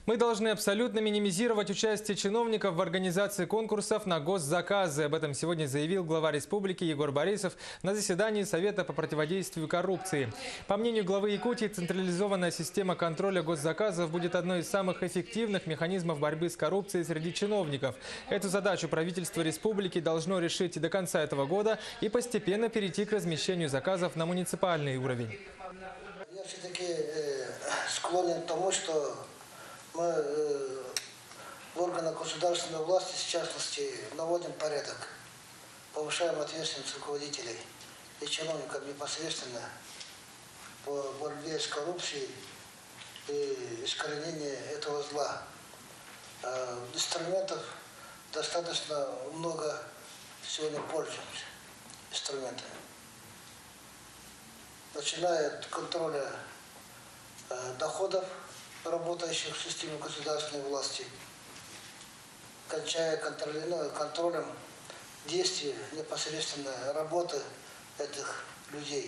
Мы должны абсолютно минимизировать участие чиновников в организации конкурсов на госзаказы. Об этом сегодня заявил глава республики Егор Борисов на заседании Совета по противодействию коррупции. По мнению главы Якутии, централизованная система контроля госзаказов будет одной из самых эффективных механизмов борьбы с коррупцией среди чиновников. Эту задачу правительство республики должно решить до конца этого года и постепенно перейти к размещению заказов на муниципальный уровень. Я все-таки склонен к тому, что мы в органах государственной власти, в частности, наводим порядок, повышаем ответственность руководителей и чиновников непосредственно по борьбе с коррупцией и искоренению этого зла. Инструментов достаточно много сегодня пользуемся инструментами. Начиная от контроля доходов работающих в системе государственной власти, кончая контролем действий непосредственно работы этих людей.